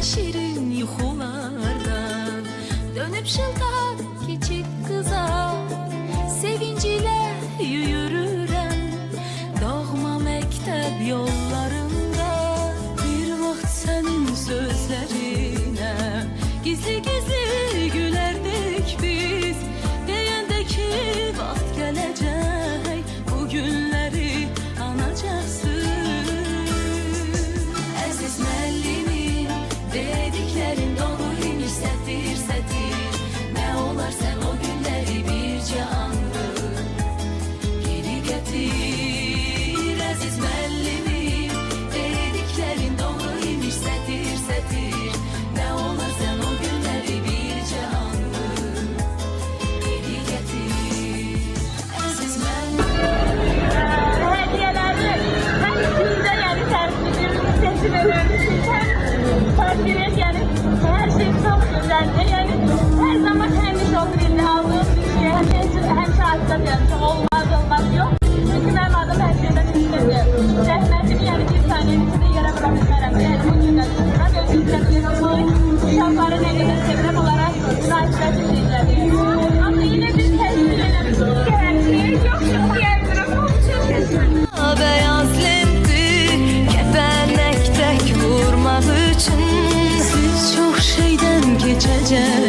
şirin yuxulardan dönüp şıltaq keçib qıza sevincilə yürürəm doğma məktəb yollarında bir vaxt sənin sözlərinə gizli gülərdik biz deyəndə ki vaxt gələcək bu günləri anacaqsın əziz müəllimim dediklərin doğru imiş sətir nə olar sən o günləri bircə anlıq geri gətir əziz müəllimim dediklərin doğru imiş sətir nə olar sən o günləri bircə anlıq geri gətir əziz müəllimim Hediyeleri hem sizde yani serpildiğimiz seçim önemlisi hem takdir yani her şey çok güzel yani her zaman kendi çok dilde aldığım bir şey hem şahitler yani çok olmaz yok çünkü benim adım her şeyden üstünde zahmetimi yani bir saniye içinde yere bırakırım yani bu günden sonra gözümden şahların eline sebebi olarak takip edileceğim ama yine bir teslim gerektiği yok beyaz lentli kəpənək tək vurmaq üçün siz çox şeydən keçəcək